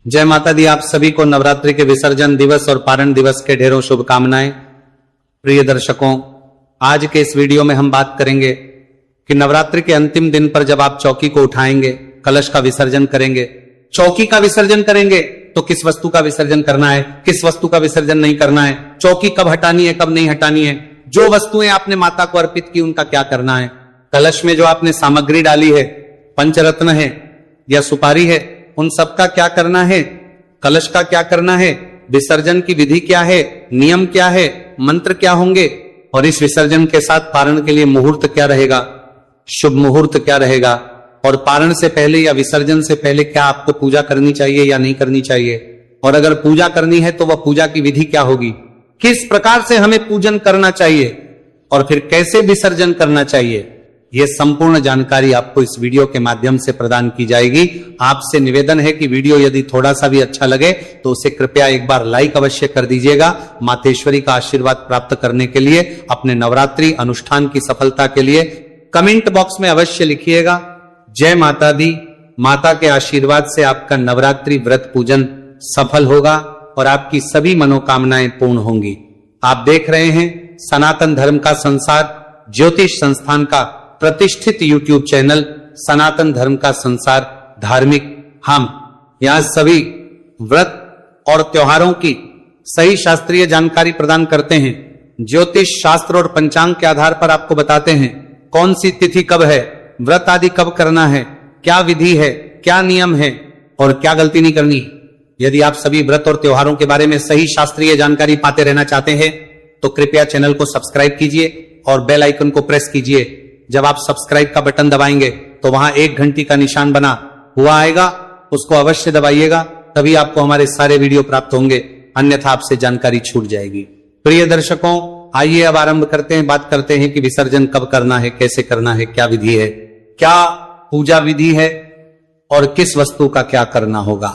जय माता दी। आप सभी को नवरात्रि के विसर्जन दिवस और पारण दिवस के ढेरों शुभकामनाएं। प्रिय दर्शकों, आज के इस वीडियो में हम बात करेंगे कि नवरात्रि के अंतिम दिन पर जब आप चौकी को उठाएंगे, कलश का विसर्जन करेंगे, चौकी का विसर्जन करेंगे तो किस वस्तु का विसर्जन करना है, किस वस्तु का विसर्जन नहीं करना है, चौकी कब हटानी है, कब नहीं हटानी है, जो वस्तुएं आपने माता को अर्पित की उनका क्या करना है, कलश में जो आपने सामग्री डाली है, पंचरत्न है या सुपारी है, उन सब का क्या करना है, कलश का क्या करना है, विसर्जन की विधि क्या है, नियम क्या है, मंत्र क्या होंगे, और इस विसर्जन के साथ पारण के लिए मुहूर्त क्या रहेगा, शुभ मुहूर्त क्या रहेगा, और पारण से पहले या विसर्जन से पहले क्या आपको पूजा करनी चाहिए या नहीं करनी चाहिए, और अगर पूजा करनी है तो वह पूजा की विधि क्या होगी, किस प्रकार से हमें पूजन करना चाहिए और फिर कैसे विसर्जन करना चाहिए, यह संपूर्ण जानकारी आपको इस वीडियो के माध्यम से प्रदान की जाएगी। आपसे निवेदन है कि वीडियो यदि थोड़ा सा भी अच्छा लगे तो उसे कृपया एक बार लाइक अवश्य कर दीजिएगा। मातेश्वरी का आशीर्वाद प्राप्त करने के लिए, अपने नवरात्रि अनुष्ठान की सफलता के लिए कमेंट बॉक्स में अवश्य लिखिएगा जय माता दी। माता के आशीर्वाद से आपका नवरात्रि व्रत पूजन सफल होगा और आपकी सभी मनोकामनाएं पूर्ण होंगी। आप देख रहे हैं सनातन धर्म का संसार ज्योतिष संस्थान का प्रतिष्ठित YouTube चैनल सनातन धर्म का संसार धार्मिक। हम यहां सभी व्रत और त्योहारों की सही शास्त्रीय जानकारी प्रदान करते हैं। ज्योतिष शास्त्र और पंचांग के आधार पर आपको बताते हैं कौन सी तिथि कब है, व्रत आदि कब करना है, क्या विधि है, क्या नियम है और क्या गलती नहीं करनी। यदि आप सभी व्रत और त्योहारों के बारे में सही शास्त्रीय जानकारी पाते रहना चाहते हैं तो कृपया चैनल को सब्सक्राइब कीजिए और बेल आइकन को प्रेस कीजिए। जब आप सब्सक्राइब का बटन दबाएंगे तो वहां एक घंटी का निशान बना हुआ आएगा, उसको अवश्य दबाइएगा, तभी आपको हमारे सारे वीडियो प्राप्त होंगे, अन्यथा आपसे जानकारी छूट जाएगी। प्रिय दर्शकों, आइए अब आरंभ करते हैं, बात करते हैं कि विसर्जन कब करना है, कैसे करना है, क्या विधि है, क्या पूजा विधि है और किस वस्तु का क्या करना होगा।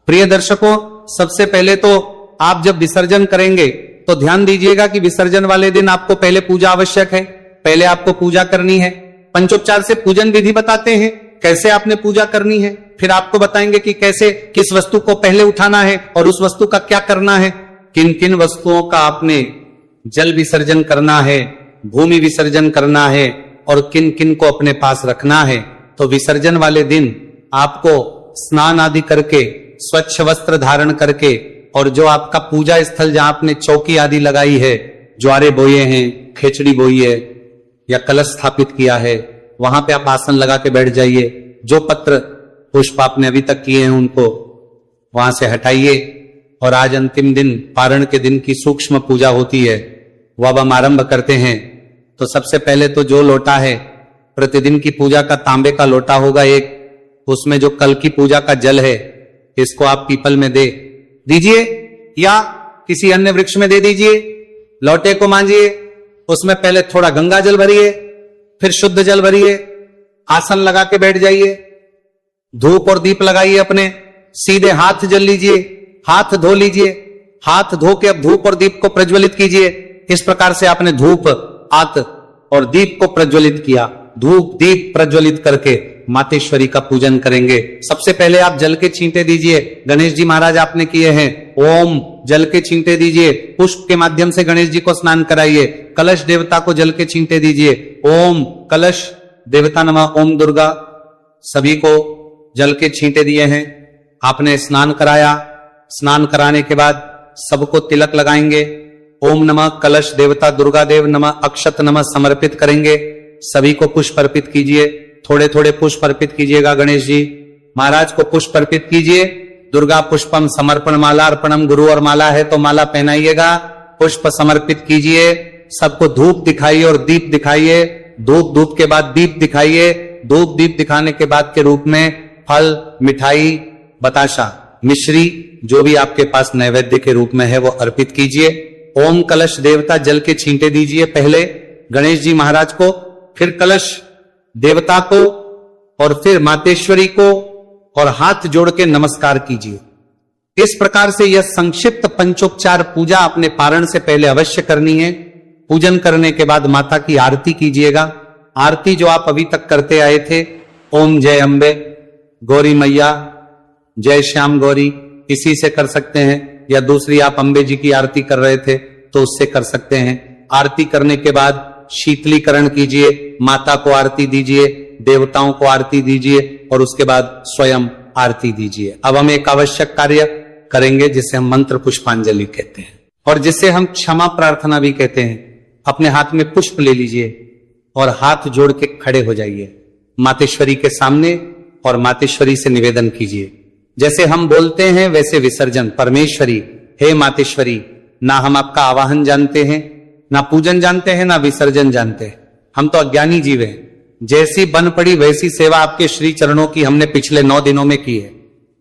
प्रिय दर्शकों, सबसे पहले तो आप जब विसर्जन करेंगे तो ध्यान दीजिएगा कि विसर्जन वाले दिन आपको पहले पूजा आवश्यक है, पहले आपको पूजा करनी है। पंचोपचार से पूजन विधि बताते हैं कैसे आपने पूजा करनी है, फिर आपको बताएंगे कि कैसे किस वस्तु को पहले उठाना है और उस वस्तु का क्या करना है, किन किन वस्तुओं का आपने जल विसर्जन करना है, भूमि विसर्जन करना है और किन किन को अपने पास रखना है। तो विसर्जन वाले दिन आपको स्नान आदि करके, स्वच्छ वस्त्र धारण करके, और जो आपका पूजा स्थल जहां आपने चौकी आदि लगाई है, ज्वारे बोए हैं, खेचड़ी बोई है या कलश स्थापित किया है, वहां पे आप आसन लगा के बैठ जाइए। जो पत्र पुष्प आपने अभी तक किए हैं उनको वहां से हटाइए। और आज अंतिम दिन, पारण के दिन की सूक्ष्म पूजा होती है, वह अब हम आरंभ करते हैं। तो सबसे पहले तो जो लोटा है, प्रतिदिन की पूजा का तांबे का लोटा होगा एक, उसमें जो कल की पूजा का जल है इसको आप पीपल में दे दीजिए या किसी अन्य वृक्ष में दे दीजिए। लोटे को मांजिए, उसमें पहले थोड़ा गंगा जल भरिए, फिर शुद्ध जल भरिए, आसन लगा के बैठ जाइए, धूप और दीप लगाइए, अपने सीधे हाथ जल लीजिए, हाथ धो लीजिए, हाथ धो के अब धूप और दीप को प्रज्वलित कीजिए। इस प्रकार से आपने धूप, हाथ और दीप को प्रज्वलित किया। धूप दीप प्रज्वलित करके मातेश्वरी का पूजन करेंगे। सबसे पहले आप जल के छींटे दीजिए, गणेश जी महाराज आपने किए हैं, ओम जल के छींटे दीजिए, पुष्प के माध्यम से गणेश जी को स्नान कराइए, कलश देवता को जल के छींटे दीजिए, ओम कलश देवता नमः, ओम दुर्गा, सभी को जल के छींटे दिए हैं। आपने स्नान कराया, स्नान कराने के बाद सबको तिलक लगाएंगे, ओम नमः कलश देवता दुर्गा देव नमः अक्षत नमः समर्पित करेंगे। सभी को पुष्प अर्पित कीजिए, थोड़े थोड़े पुष्प अर्पित कीजिएगा। गणेश जी महाराज को पुष्प अर्पित कीजिए। दुर्गा पुष्पम समर्पण माला अर्पणम, गुरु और माला है तो माला पहनाइएगा, पुष्प समर्पित कीजिए। सबको धूप दिखाइए और दीप दिखाइए, धूप के बाद दीप दिखाइए, धूप दीप दिखाने के बाद के रूप में फल, मिठाई, बताशा, मिश्री, जो भी आपके पास नैवेद्य के रूप में है वो अर्पित कीजिए। ओम कलश देवता जल के छींटे दीजिए, पहले गणेश जी महाराज को, फिर कलश देवता को और फिर मातेश्वरी को, और हाथ जोड़ के नमस्कार कीजिए। इस प्रकार से यह संक्षिप्त पंचोपचार पूजा अपने पारण से पहले अवश्य करनी है। पूजन करने के बाद माता की आरती कीजिएगा। आरती जो आप अभी तक करते आए थे, ओम जय अंबे, गौरी मैया, जय श्याम गौरी, इसी से कर सकते हैं, या दूसरी आप अम्बे जी की आरती कर रहे थे तो उससे कर सकते हैं। आरती करने के बाद शीतलीकरण कीजिए, माता को आरती दीजिए, देवताओं को आरती दीजिए और उसके बाद स्वयं आरती दीजिए। अब हम एक आवश्यक कार्य करेंगे जिसे हम मंत्र पुष्पांजलि कहते हैं और जिसे हम क्षमा प्रार्थना भी कहते हैं। अपने हाथ में पुष्प ले लीजिए और हाथ जोड़ के खड़े हो जाइए मातेश्वरी के सामने और मातेश्वरी से निवेदन कीजिए। जैसे हम बोलते हैं वैसे विसर्जन। परमेश्वरी, हे मातेश्वरी, ना हम आपका आवाहन जानते हैं, ना पूजन जानते हैं, ना विसर्जन जानते हैं, हम तो अज्ञानी जीव हैं। जैसी बन पड़ी वैसी सेवा आपके श्री चरणों की हमने पिछले 9 दिनों में की है।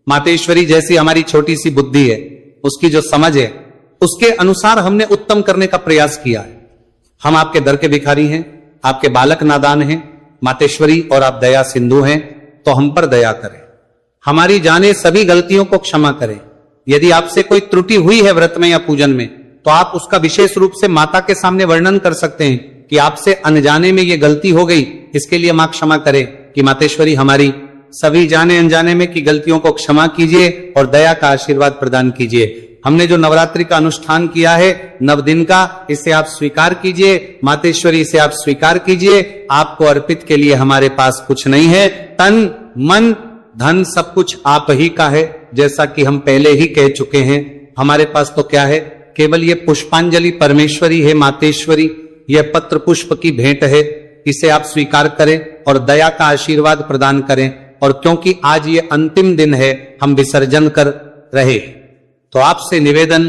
मातेश्वरी, जैसी हमारी छोटी सी बुद्धि है, उसकी जो समझ है, उसके अनुसार हमने उत्तम करने का प्रयास किया है। हम आपके दर के भिखारी हैं, आपके बालक नादान हैं मातेश्वरी, और आप दया सिंधु हैं, तो हम पर दया करें, हमारी जाने सभी गलतियों को क्षमा करें। यदि आपसे कोई त्रुटि हुई है व्रत में या पूजन में, तो आप उसका विशेष रूप से माता के सामने वर्णन कर सकते हैं कि आपसे अनजाने में ये गलती हो गई, इसके लिए मां क्षमा करे, कि मातेश्वरी हमारी सभी जाने अनजाने में की गलतियों को क्षमा कीजिए और दया का आशीर्वाद प्रदान कीजिए। हमने जो नवरात्रि का अनुष्ठान किया है 9 दिन का, इसे आप स्वीकार कीजिए मातेश्वरी, इसे आप स्वीकार कीजिए। आपको अर्पित के लिए हमारे पास कुछ नहीं है, तन मन धन सब कुछ आप ही का है। जैसा कि हम पहले ही कह चुके हैं, हमारे पास तो क्या है, केवल ये पुष्पांजलि परमेश्वरी है मातेश्वरी, यह पत्र पुष्प की भेंट है, इसे आप स्वीकार करें और दया का आशीर्वाद प्रदान करें। और क्योंकि आज ये अंतिम दिन है, हम विसर्जन कर रहे, तो आपसे निवेदन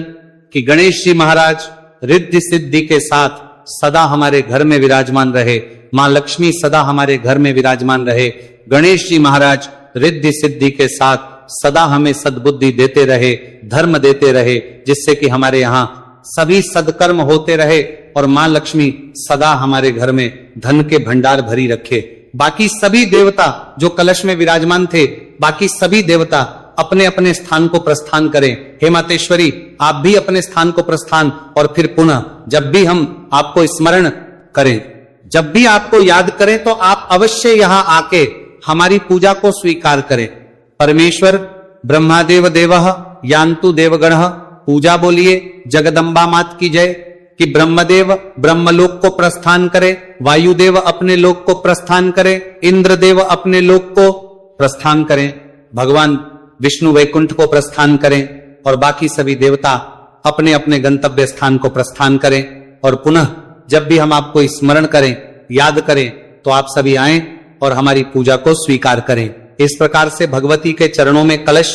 कि गणेश जी महाराज रिद्धि सिद्धि के साथ सदा हमारे घर में विराजमान रहे, मां लक्ष्मी सदा हमारे घर में विराजमान रहे। गणेश जी महाराज रिद्धि सिद्धि के साथ सदा हमें सद्बुद्धि देते रहे, धर्म देते रहे, जिससे कि हमारे यहाँ सभी सदकर्म होते रहे और मां लक्ष्मी सदा हमारे घर में धन के भंडार भरी रखे। बाकी सभी देवता जो कलश में विराजमान थे, बाकी सभी देवता अपने अपने स्थान को प्रस्थान करें। हे मातेश्वरी, आप भी अपने स्थान को प्रस्थान, और फिर पुनः जब भी हम आपको स्मरण करें, जब भी आपको याद करें, तो आप अवश्य यहां आके हमारी पूजा को स्वीकार करें। परमेश्वर ब्रह्मादेव देवः यान्तु देवगणः, पूजा बोलिए जगदम्बा मात की जय। कि ब्रह्मदेव ब्रह्मलोक को प्रस्थान करे, वायुदेव अपने लोक को प्रस्थान करे, इंद्रदेव अपने लोक को प्रस्थान करें, भगवान विष्णु वैकुंठ को प्रस्थान करें और बाकी सभी देवता अपने अपने गंतव्य स्थान को प्रस्थान करें। और पुनः जब भी हम आपको स्मरण करें, याद करें, तो आप सभी आएं और हमारी पूजा को स्वीकार करें। इस प्रकार से भगवती के चरणों में कलश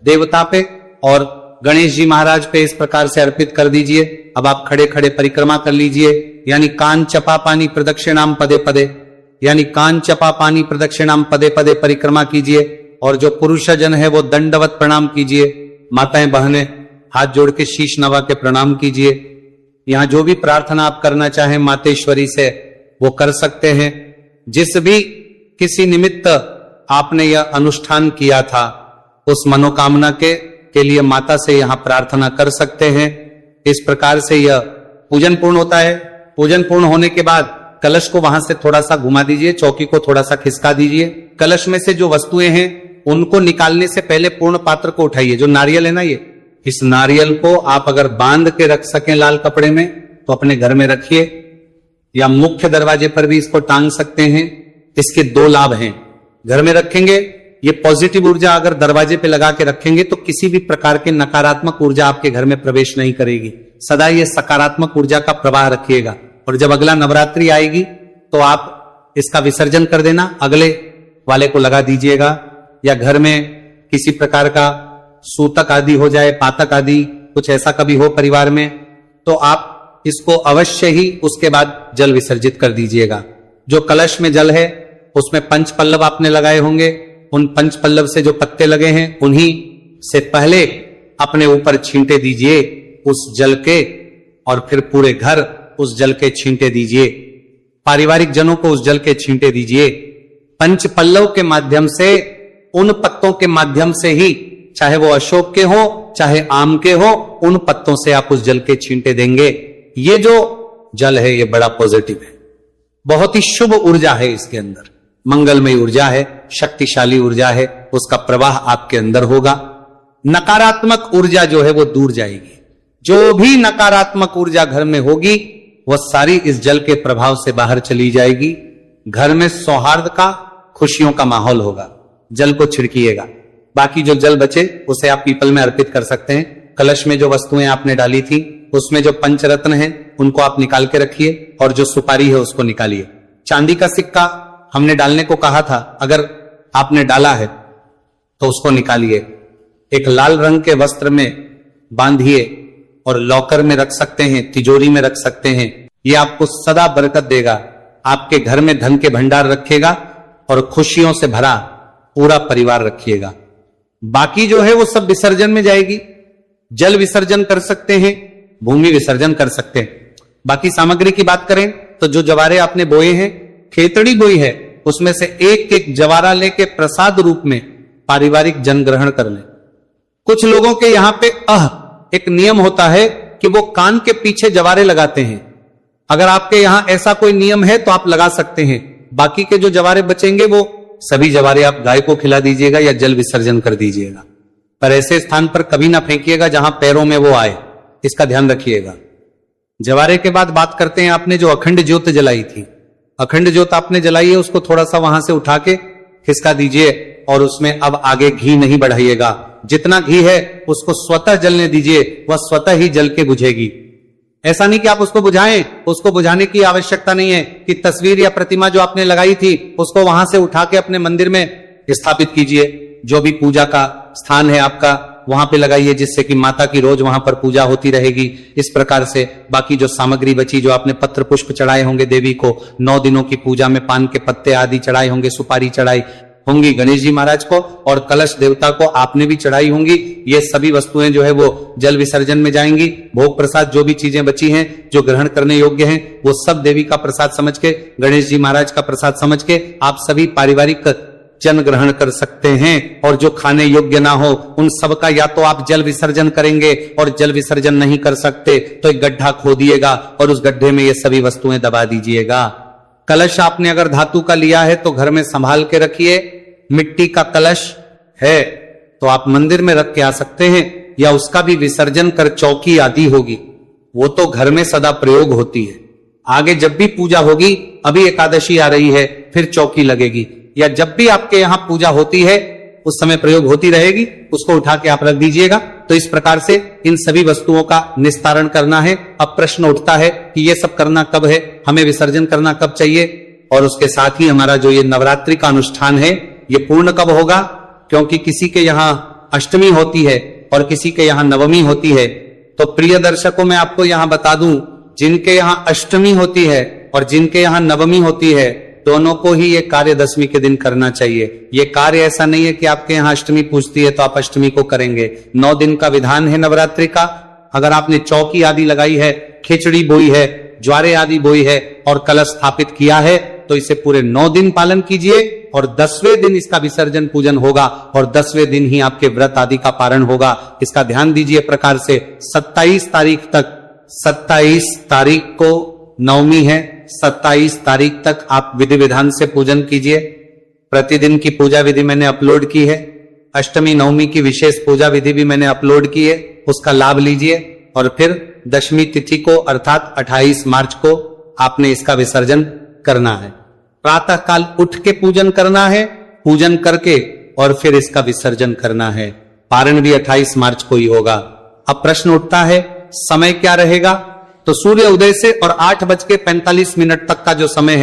देवता पे और गणेश जी महाराज पे इस प्रकार से अर्पित कर दीजिए। अब आप खड़े खड़े परिक्रमा कर लीजिए, यानी कान चपा पानी प्रदक्षिणाम पदे पदे, यानी कान चपा पानी प्रदक्षिणाम पदे पदे परिक्रमा कीजिए। और जो पुरुष जन है वो दंडवत प्रणाम कीजिए। माताएं बहनें हाथ जोड़ के शीश नवा के प्रणाम कीजिए। यहां जो भी प्रार्थना आप करना चाहें मातेश्वरी से वो कर सकते हैं। जिस भी किसी निमित्त आपने यह अनुष्ठान किया था, उस मनोकामना के लिए माता से यहां प्रार्थना कर सकते हैं। इस प्रकार से यह पूजन पूर्ण होता है। पूजन पूर्ण होने के बाद कलश को वहां से थोड़ा सा घुमा दीजिए, चौकी को थोड़ा सा खिसका दीजिए। कलश में से जो वस्तुएं हैं उनको निकालने से पहले पूर्ण पात्र को उठाइए। जो नारियल है ना, ये इस नारियल को आप अगर बांध के रख सकें लाल कपड़े में तो अपने घर में रखिए, या मुख्य दरवाजे पर भी इसको टांग सकते हैं। इसके 2 लाभ हैं। घर में रखेंगे, ये पॉजिटिव ऊर्जा अगर दरवाजे पे लगा के रखेंगे तो किसी भी प्रकार के नकारात्मक ऊर्जा आपके घर में प्रवेश नहीं करेगी। सदा ये सकारात्मक ऊर्जा का प्रवाह रखिएगा। और जब अगला नवरात्रि आएगी तो आप इसका विसर्जन कर देना, अगले वाले को लगा दीजिएगा। या घर में किसी प्रकार का सूतक आदि हो जाए, पातक आदि कुछ ऐसा कभी हो परिवार में, तो आप इसको अवश्य ही उसके बाद जल विसर्जित कर दीजिएगा। जो कलश में जल है उसमें 5 पल्लव आपने लगाए होंगे, उन 5 पल्लव से जो पत्ते लगे हैं उन्हीं से पहले अपने ऊपर छींटे दीजिए उस जल के, और फिर पूरे घर उस जल के छींटे दीजिए। पारिवारिक जनों को उस जल के छींटे दीजिए। 5 पल्लव के माध्यम से, उन पत्तों के माध्यम से ही, चाहे वो अशोक के हो चाहे आम के हो, उन पत्तों से आप उस जल के छींटे देंगे। ये जो जल है ये बड़ा पॉजिटिव है, बहुत ही शुभ ऊर्जा है इसके अंदर, मंगलमय ऊर्जा है, शक्तिशाली ऊर्जा है, उसका प्रवाह आपके अंदर होगा। नकारात्मक ऊर्जा जो है वो दूर जाएगी। जो भी नकारात्मक ऊर्जा घर में होगी वह सारी इस जल के प्रभाव से बाहर चली जाएगी। घर में सौहार्द का, खुशियों का माहौल होगा। जल को छिड़किएगा। बाकी जो जल बचे उसे आप पीपल में अर्पित कर सकते हैं। कलश में जो वस्तुएं आपने डाली थी उसमें जो पंचरत्न हैं उनको आप निकाल के रखिए और जो सुपारी है उसको निकालिए। चांदी का सिक्का हमने डालने को कहा था, अगर आपने डाला है तो उसको निकालिए, एक लाल रंग के वस्त्र में बांधिए और लॉकर में रख सकते हैं, तिजोरी में रख सकते हैं। ये आपको सदा बरकत देगा, आपके घर में धन के भंडार रखेगा और खुशियों से भरा पूरा परिवार रखिएगा। बाकी जो है वो सब विसर्जन में जाएगी। जल विसर्जन कर सकते हैं, भूमि विसर्जन कर सकते हैं। बाकी सामग्री की बात करें तो जो जवारे आपने बोए हैं, खेतड़ी बोई है, उसमें से एक एक जवारा लेके प्रसाद रूप में पारिवारिक जन ग्रहण कर ले। कुछ लोगों के यहां पे एक नियम होता है कि वो कान के पीछे जवारे लगाते हैं। अगर आपके यहां ऐसा कोई नियम है तो आप लगा सकते हैं। बाकी के जो जवारे बचेंगे वो सभी जवारे आप गाय को खिला दीजिएगा या जल विसर्जन कर दीजिएगा। पर ऐसे स्थान पर कभी ना फेंकिएगा जहां पैरों में वो आए, इसका ध्यान रखिएगा। जवारे के बाद बात करते हैं, आपने जो अखंड ज्योत जलाई थी, अखंड ज्योत आपने जलाई है, उसको थोड़ा सा वहां से उठा के खिसका दीजिए और उसमें अब आगे घी नहीं बढ़ाइएगा। जितना घी है उसको स्वतः जलने दीजिए, वह स्वतः ही जल के बुझेगी। ऐसा नहीं कि आप उसको बुझाएं, उसको बुझाने की आवश्यकता नहीं है कि तस्वीर या प्रतिमा जो आपने लगाई थी उसको वहां से उठा के अपने मंदिर में स्थापित कीजिए। जो भी पूजा का स्थान है आपका वहां पे लगाइए, जिससे कि माता की रोज वहां पर पूजा होती रहेगी। इस प्रकार से बाकी जो सामग्री बची, जो आपने पत्र पुष्प चढ़ाए होंगे देवी को, 9 दिनों की पूजा में पान के पत्ते आदि चढ़ाए होंगे, सुपारी चढ़ाई होंगी गणेश जी महाराज को, और कलश देवता को आपने भी चढ़ाई होंगी। ये सभी वस्तुएं जो है वो जल विसर्जन में जाएंगी। भोग प्रसाद जो भी चीजें बची हैं जो ग्रहण करने योग्य हैं वो सब देवी का प्रसाद समझ के, गणेश जी महाराज का प्रसाद समझ के आप सभी पारिवारिक जन ग्रहण कर सकते हैं। और जो खाने योग्य ना हो उन सब का या तो आप जल विसर्जन करेंगे, और जल विसर्जन नहीं कर सकते तो एक गड्ढा खोदिएगा और उस गड्ढे में ये सभी वस्तुएं दबा दीजिएगा। कलश आपने अगर धातु का लिया है तो घर में संभाल के रखिए। मिट्टी का कलश है तो आप मंदिर में रख के आ सकते हैं, या उसका भी विसर्जन कर चौकी आदि होगी, वो तो घर में सदा प्रयोग होती है। आगे जब भी पूजा होगी, अभी एकादशी आ रही है, फिर चौकी लगेगी, या जब भी आपके यहां पूजा होती है उस समय प्रयोग होती रहेगी, उसको उठा के आप रख दीजिएगा। तो इस प्रकार से इन सभी वस्तुओं का निस्तारण करना है। अब प्रश्न उठता है कि ये सब करना कब है, हमें विसर्जन करना कब चाहिए, और उसके साथ ही हमारा जो ये नवरात्रि का अनुष्ठान है ये पूर्ण कब होगा। क्योंकि किसी के यहां अष्टमी होती है और किसी के यहां नवमी होती है। तो प्रिय दर्शकों, मैं आपको यहां बता दूं, जिनके यहां अष्टमी होती है और जिनके यहां नवमी होती है, दोनों को ही ये कार्य दशमी के दिन करना चाहिए। ये कार्य ऐसा नहीं है कि आपके यहाँ अष्टमी पूजती है तो आप अष्टमी को करेंगे। 9 दिन का विधान है नवरात्रि का। अगर आपने चौकी आदि लगाई है, खिचड़ी बोई है, ज्वारे आदि बोई है और कलश स्थापित किया है तो इसे पूरे 9 दिन पालन कीजिए, और 10वें दिन इसका विसर्जन पूजन होगा, और 10वें दिन ही आपके व्रत आदि का पारण होगा। इसका ध्यान दीजिए। प्रकार से 27 तारीख तक, 27 तारीख को नवमी है, 27 तारीख तक आप विधि विधान से पूजन कीजिए। प्रतिदिन की पूजा विधि मैंने अपलोड की है, अष्टमी नवमी की विशेष पूजा विधि भी मैंने अपलोड की है, उसका लाभ लीजिए। और फिर दशमी तिथि को अर्थात 28 मार्च को आपने इसका विसर्जन करना है। प्रातः काल उठ के पूजन करना है, पूजन करके और फिर इसका विसर्जन करना है। पारण भी 28 मार्च को ही होगा। अब प्रश्न उठता है समय क्या रहेगा। तो सूर्य उदय से और 8:45 तक का जो समय है